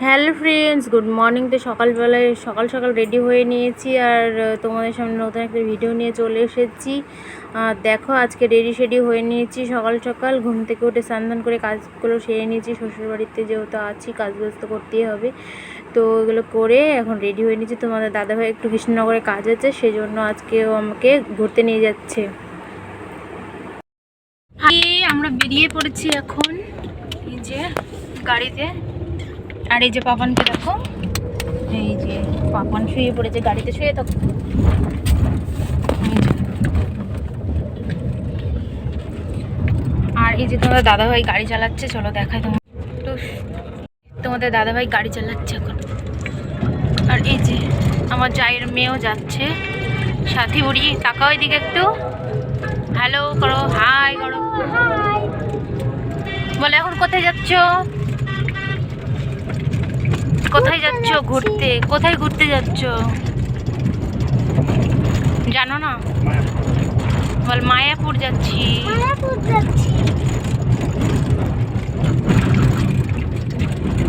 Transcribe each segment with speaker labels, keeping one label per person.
Speaker 1: Hello friends, good morning. তো সকালবেলায় সকাল সকাল রেডি হয়ে নিয়েছি আর তোমাদের সামনে নতুন একটা ভিডিও নিয়ে চলে এসেছি। দেখো, আজকে রেডি শেডি হয়ে নিয়েছি। সকাল সকাল ঘুম থেকে উঠে স্নান করে কাজগুলো সেরে নিয়েছি। শ্বশুরবাড়িতে যেহেতু আছি, কাজগুলো তো করতেই হবে, তো এগুলো করে এখন রেডি হয়ে নিয়েছি। তোমাদের দাদাভাই একটু কৃষ্ণনগরে কাজ আছে, সেজন্য আজকেও আমাকে ঘুরতে নিয়ে যাচ্ছে। আমরা বেরিয়ে পড়েছি এখন এই যে গাড়িতে। আর এই যে পাপানকে দেখো, এই যে পাপান শুয়ে পড়েছে গাড়িতে, শুয়ে থাকো। আর এই যে তোমাদের দাদাভাই গাড়ি চালাচ্ছে, চলো দেখাই তোমাদের দাদাভাই গাড়ি চালাচ্ছে এখন। আর এই যে আমার জায়ের মেয়েও যাচ্ছে সাথী বুড়ি। তাকাও এদিকে একটু, হ্যালো করো, হাই করো, বলে এখন কোথায় যাচ্ছ? কোথায় যাচ্ছ ঘুরতে? কোথায় ঘুরতে যাচ্ছ জানো না? বল মায়াপুর যাচ্ছি।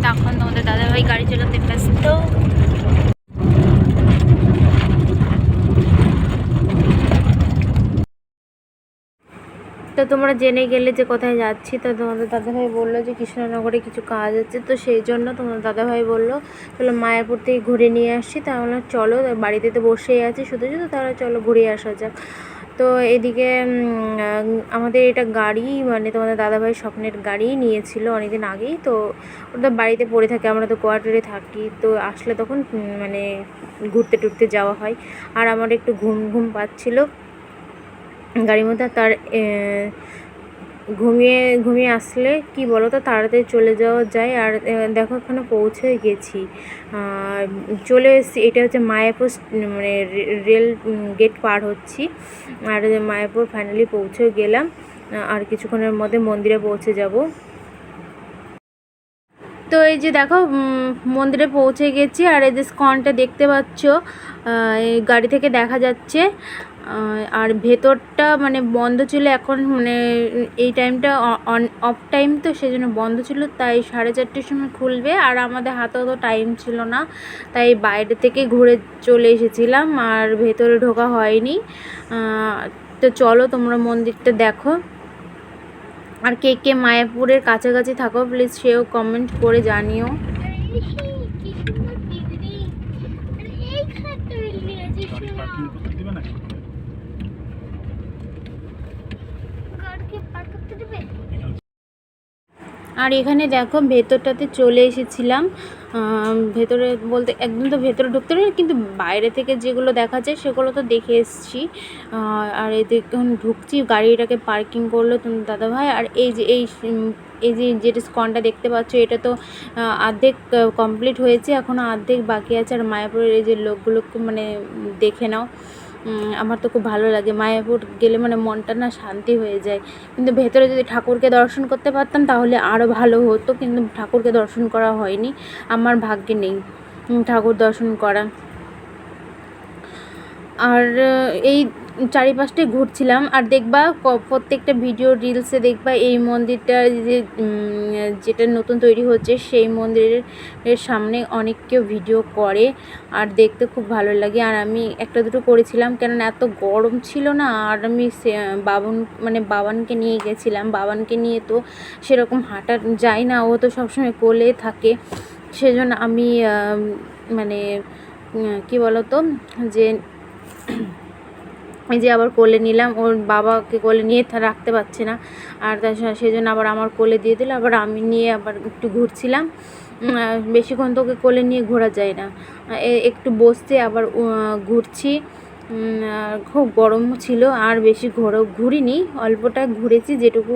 Speaker 1: তখন তোমাদের দাদাভাই গাড়ি চালাতে ব্যস্ত। তো তোমরা জেনে গেলে যে কোথায় যাচ্ছি। তো তোমাদের দাদাভাই বললো যে কৃষ্ণনগরে কিছু কাজ আছে, তো সেই জন্য তোমাদের দাদাভাই বললো চলো মায়াপুর থেকে ঘুরে নিয়ে আসছি। তাহলে চলো, বাড়িতে তো বসেই আছি শুধু শুধু, তাহলে চলো ঘুরে আসা যাক। তো এদিকে আমাদের এটা গাড়ি, মানে তোমাদের দাদাভাই স্বপ্নের গাড়ি নিয়েছিল অনেকদিন আগেই, তো ওটা বাড়িতে পড়ে থাকে। আমরা তো কোয়ার্টারে থাকি, তো আসলে তখন মানে ঘুরতে টুরতে যাওয়া হয়। আর আমার একটু ঘুম ঘুম পাচ্ছিল গাড়ির মধ্যে, তার ঘুমিয়ে ঘুমিয়ে আসলে কি বলো তো তাড়াতাড়ি চলে যাওয়া যায়। আর দেখো এখানে পৌঁছে গেছি, চলে এসেছি। এটা হচ্ছে মায়াপুর, মানে রেল গেট পার হচ্ছি। আর মায়াপুর ফাইনালি পৌঁছে গেলাম, আর কিছুক্ষণের মধ্যে মন্দিরে পৌঁছে যাব। তো এই যে দেখো মন্দিরে পৌঁছে গেছি। আর এই যে স্কনটা দেখতে পাচ্ছ, এই গাড়ি থেকে দেখা যাচ্ছে। আর ভেতরটা মানে বন্ধ ছিল, এখন মানে এই টাইমটা অন অফ টাইম, তো সেই জন্য বন্ধ ছিল, তাই 4:30টার সময় খুলবে। আর আমাদের হাতেও তো টাইম ছিল না, তাই বাইরে থেকে ঘুরে চলে এসেছিলাম, আর ভেতরে ঢোকা হয়নি। তো চলো তোমরা মন্দিরটা দেখো। আর কে কে মায়াপুরের কাছাকাছি থাকো প্লিজ সেও কমেন্ট করে জানিও। আর এখানে দেখো ভেতরটাতে চলে এসেছিলাম। ভেতরে বলতে একদম তো ভেতরে ঢুকতে পারি, কিন্তু বাইরে থেকে যেগুলো দেখা যায় সেগুলো তো দেখে এসেছি। আর এখন ঢুকছি, গাড়িটাকে পার্কিং করলো তোমার দাদাভাই। আর এই যে যেটা স্কনটা দেখতে পাচ্ছ, এটা তো অর্ধেক কমপ্লিট হয়েছে, এখনও অর্ধেক বাকি আছে। আর মায়াপুরের এই যে লোকগুলোকে মানে দেখে নাও, আমার তো খুব ভালো লাগে। মায়াপুর গেলে মানে মনটা না শান্তি হয়ে যায়। কিন্তু ভেতরে যদি ঠাকুরকে দর্শন করতে পারতাম তাহলে আরও ভালো হতো, কিন্তু ঠাকুরকে দর্শন করা হয়নি, আমার ভাগ্যে নেই ঠাকুর দর্শন করা। আর এই চারিপাশটায় ঘুরছিলাম। আর দেখবা প্রত্যেকটা ভিডিও রিলসে দেখবা এই মন্দিরটা যেটা নতুন তৈরি হচ্ছে, সেই মন্দিরের সামনে অনেক কেউ ভিডিও করে, আর দেখতে খুব ভালো লাগে। আর আমি একটা দুটো করেছিলাম, কেননা এত গরম ছিল না। আর আমি বাবানকে নিয়ে গেছিলাম, বাবানকে নিয়ে তো সেরকম হাঁটা যায় না, ও তো সবসময় কোলে থাকে। সেজন্য আমি মানে কি বলতো যে এই যে আবার কোলে নিলাম, ওর বাবাকে কোলে নিয়ে রাখতে পারছে না, আর সেই জন্য আবার আমার কোলে দিয়ে দিল। আবার আমি নিয়ে আবার একটু ঘুরছিলাম। বেশিক্ষণ তো ওকে কোলে নিয়ে ঘোরা যায় না, একটু বসতে আবার ঘুরছি। খুব গরম ছিল, আর বেশি ঘুরিনি, অল্পটা ঘুরেছি যেটুকু।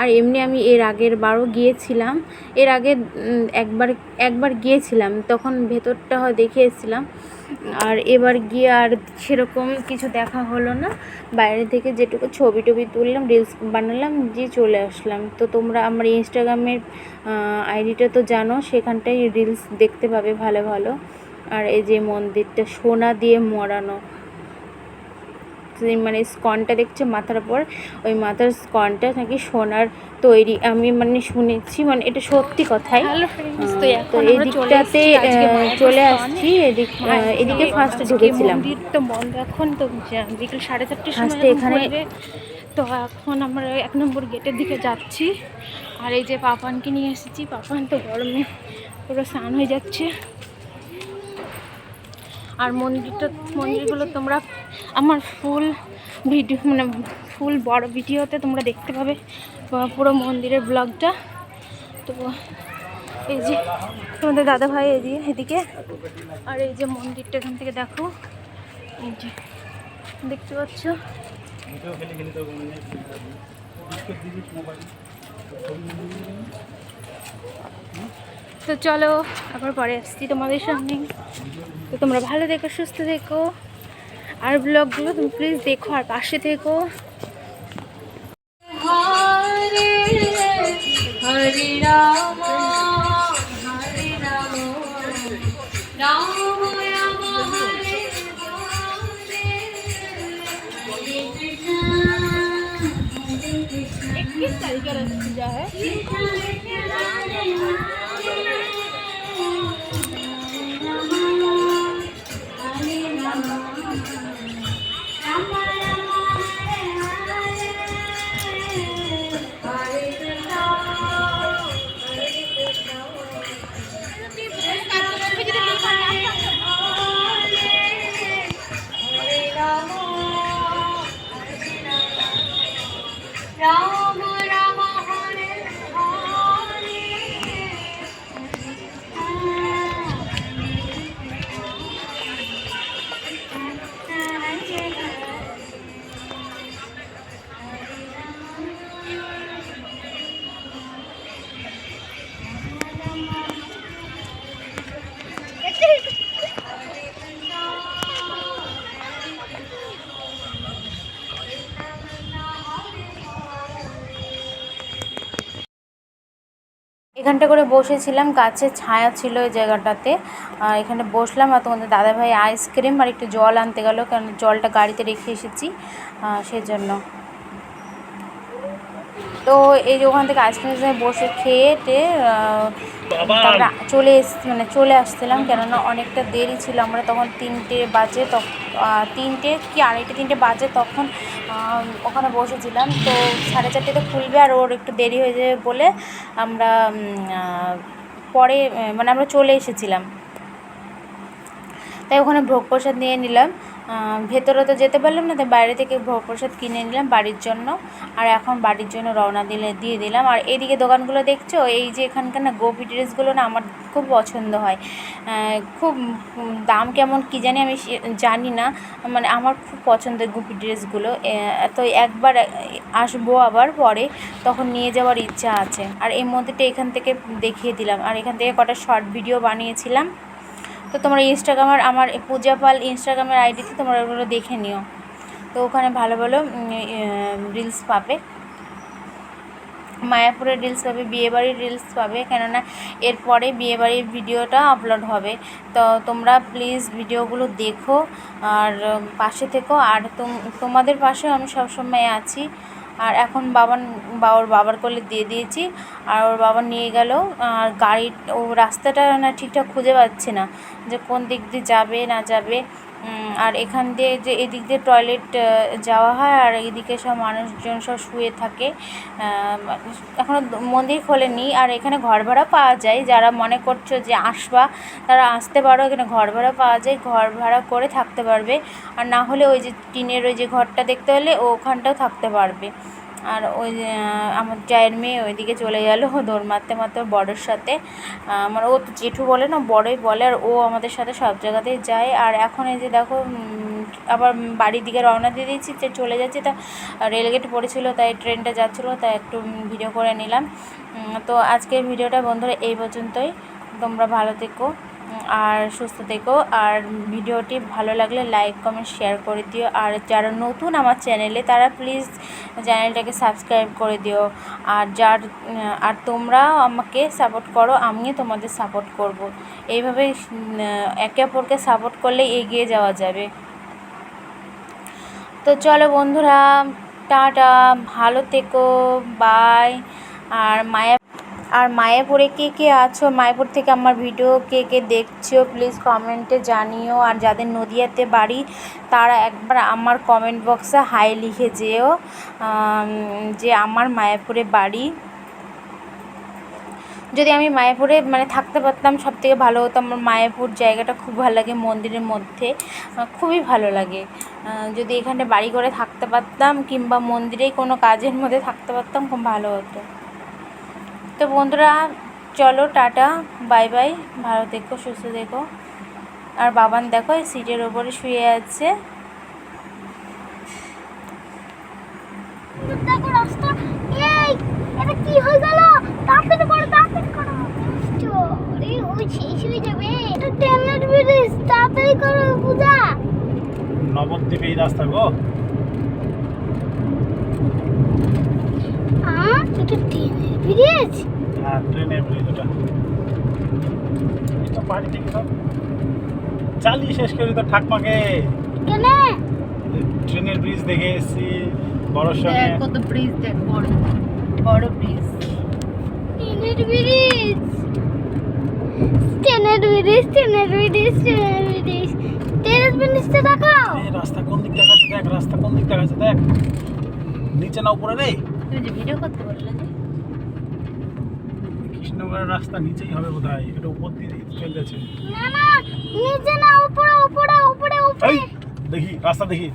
Speaker 1: আর এমনি আমি এর আগের বারও গিয়েছিলাম, এর আগে একবার গিয়েছিলাম, তখন ভেতরটা দেখে এসেছিলাম। আর এবার গিয়ে আর সেরকম কিছু দেখা হলো না, বাইরে থেকে যেটুকু ছবি টবি তুললাম, রিলস বানালাম, দিয়ে চলে আসলাম। তো তোমরা আমার ইনস্টাগ্রামের আইডিটা তো জানো, সেখানটায় রিলস দেখতে পাবে ভালো ভালো। আর এই যে মন্দিরটা সোনা দিয়ে মোড়ানো, মানে স্কনটা দেখছে মাথার উপর, ওই মাথার স্কনটা নাকি সোনার তৈরি। আমি মানে শুনেছি, মানে এটা সত্যি কথাই। তো এই দিকটাতে চলে আসছি, এদিকে ফার্স্টে ঢুকেছিলাম।
Speaker 2: তো বন্ধ এখন, তো বিকেল 4:30টার সময়
Speaker 1: ফার্স্টে এখানে
Speaker 2: তো এখন আমরা 1 নম্বর গেটের দিকে যাচ্ছি। আর এই যে পাপানকে নিয়ে এসেছি, পাপান তো গরমে পুরো স্নান হয়ে যাচ্ছে। আর মন্দিরগুলো তোমরা আমার ফুল ভিডিও, মানে ফুল বড় ভিডিওতে তোমরা দেখতে পাবে পুরো মন্দিরের ব্লগটা। তো এই যে তোমাদের দাদাভাই এদিকে, আর এই যে মন্দিরটা এখান থেকে দেখো, এই যে দেখতে পাচ্ছ। তো চলো আবার পরে আসছি তোমাদের সামনে। তো তোমরা ভালো দেখো, সুস্থ দেখো, আর ব্লগগুলো তুমি প্লিজ দেখো আর পাশে থেকো। হরে হরে রাম হরে রাম রাম রাম হরে हरे कृष्ण 21 तारीख का पूजा है। राम राम हरे हरे
Speaker 1: এখানটা করে বসেছিলাম, গাছের ছায়া ছিল ওই জায়গাটাতে। এখানে বসলাম, আর তোমাদের দাদাভাই আইসক্রিম আর একটু জল আনতে গেল, কারণ জলটা গাড়িতে রেখে এসেছি সেজন্য। তো এই যে ওখান থেকে আইসক্রিম বসে খেয়ে তারপরে চলে আসছিলাম, কেননা অনেকটা দেরি ছিল। আমরা তখন 3টে বাজে, 3টে কি 2:30-3টে বাজে তখন ওখানে বসেছিলাম। তো 4:30তে খুলবে, আর ওর একটু দেরি হয়ে যাবে বলে আমরা পরে মানে আমরা চলে এসেছিলাম। তাই ওখানে ভোগ প্রসাদ নিয়ে নিলাম। ভেতরে তো যেতে পারলাম না, তাই বাইরে থেকে ভোগ প্রসাদ কিনে নিলাম বাড়ির জন্য। আর এখন বাড়ির জন্য রওনা দিয়ে দিলাম। আর এদিকে দোকানগুলো দেখছো, এই যে এখানকার না গোপী ড্রেসগুলো না আমার খুব পছন্দ হয়। খুব দাম কেমন কী জানি, আমি জানি না, মানে আমার খুব পছন্দের গোপী ড্রেসগুলো। তো একবার আসবো আবার পরে, তখন নিয়ে যাওয়ার ইচ্ছা আছে। আর এই মধ্যেটা এখান থেকে দেখিয়ে দিলাম, আর এখান থেকে কটা শর্ট ভিডিও বানিয়েছিলাম। তো তোমরা আমার পূজা পাল ইনস্টাগ্রামের আইডিতে তোমরা ওগুলো দেখে নিও। তো ওখানে ভালো ভালো রিলস পাবে, মায়াপুরের রিলস পাবে, বিয়েবাড়ির রিলস পাবে, কেননা এরপরে বিয়েবাড়ির ভিডিওটা আপলোড হবে। তো তোমরা প্লিজ ভিডিওগুলো দেখো আর পাশে থেকো। আর তোমাদের পাশে আমি সবসময় আছি। আর এখন বাবার কোলে দিয়ে দিয়েছি, আর ওর বাবা নিয়ে গেল। আর ও রাস্তাটা না ঠিকঠাক খুঁজে পাচ্ছে না, যে কোন দিক দিয়ে যাবে না যাবে। আর এখান দিয়ে যে এদিক দিয়ে টয়লেট যাওয়া হয়, আর এইদিকে সব মানুষজন সব শুয়ে থাকে। এখনও মন্দির খোলেনি। আর এখানে ঘর ভাড়া পাওয়া যায়, যারা মনে করছো যে আসবা তারা আসতে পারো, এখানে ঘর ভাড়া পাওয়া যায়, ঘর ভাড়া করে থাকতে পারবে। আর না হলে ওই যে টিনের ওই যে ঘরটা দেখতে হলে ওখানটাও থাকতে পারবে। আর ওই আমার জায়ের মেয়ে ওইদিকে চলে গেল দৌড় মারতে মারতে বড়োর সাথে। আমার ও তো জেঠু বলে না, বড়োই বলে, আর ও আমাদের সাথে সব জায়গাতেই যায়। আর এখন এই যে দেখো আবার বাড়ির দিকে রওনা দিয়ে দিয়েছি, যে চলে যাচ্ছি। তা রেলগেট পড়েছিল, তাই ট্রেনটা যাচ্ছিলো, তাই একটু ভিডিও করে নিলাম। তো আজকের ভিডিওটা বন্ধুরা এই পর্যন্তই। তোমরা ভালো থেকো আর সুস্থ থেকো। আর ভিডিওটি ভালো লাগলে লাইক কমেন্ট শেয়ার করে দিও। আর যারা নতুন আমার চ্যানেলে তারা প্লিজ চ্যানেলটাকে সাবস্ক্রাইব করে দিও। আর তোমরা আমাকে সাপোর্ট করো, আমিও তোমাদের সাপোর্ট করব। এইভাবে একে অপরকে সাপোর্ট করলে এগিয়ে যাওয়া যাবে। তো চলো বন্ধুরা, টাটা, ভালো থেকো, বাই। আর মায়াপুরে কে কে আছো, মায়াপুর থেকে আমার ভিডিও কে কে দেখছো প্লিজ কমেন্টে জানিও। আর যাদের নদিয়াতে বাড়ি তারা একবার আমার কমেন্ট বক্সে হাই লিখে যেও যে আমার মায়াপুরে বাড়ি। যদি আমি মায়াপুরে মানে থাকতে পারতাম সব থেকে ভালো হতো। আমার মায়াপুর জায়গাটা খুব ভালো লাগে, মন্দিরের মধ্যে খুবই ভালো লাগে। যদি এখানে বাড়ি করে থাকতে পারতাম কিংবা মন্দিরেই কোনো কাজের মধ্যে থাকতে পারতাম খুব ভালো হতো। তো বন্ধুরা চলো টাটা, বাই বাই, ভালো থেকো, সুস্থ থেকো। আর বাবান দেখো এই সিটের ওপরে শুয়ে আছে।
Speaker 2: দেখো রাস্তা, এই এটা কি হয়ে গেল? তাড়াতাড়ি করো, তাড়াতাড়ি করো। আরে ওই শেষ হয়ে যাবে, এটা ট্রেনের ব্রিজ, তাড়াতাড়ি করো পূজা।
Speaker 3: নবদ্বীপে এই রাস্তা গো।
Speaker 2: এটা ট্রেনের ব্রিজ?
Speaker 3: হ্যাঁ ট্রেনের ব্রিজ ওটা। এটা বাড়ি থেকে সব চালিয়ে শেষ করি তো ঠাকমাকে।
Speaker 2: কেন?
Speaker 3: ট্রেনের ব্রিজ দেখে এসেছি বড়োর সঙ্গে।
Speaker 1: কত ব্রিজ দেখ, বড় বড় ব্রিজ।
Speaker 2: ট্রেনের ব্রিজ, ট্রেনের ব্রিজ, ট্রেনের ব্রিজ, ট্রেনের ব্রিজ, ট্রেনের ব্রিজটা দেখাও।
Speaker 3: এই রাস্তা কোন দিক দেখাচ্ছে দেখ, রাস্তা কোন দিক দেখাচ্ছে দেখ। নিচে না উপরে রে?
Speaker 1: তুমি যে ভিডিও করতে বললে যে
Speaker 3: কৃষ্ণগড়ের রাস্তা নিচেই হবে বোধহয়, এটা উপর দিয়ে চলে যাচ্ছে।
Speaker 2: না না, নিচে না, উপরে উপরে উপরে উপরে।
Speaker 3: এই দেখি রাস্তা দেখি।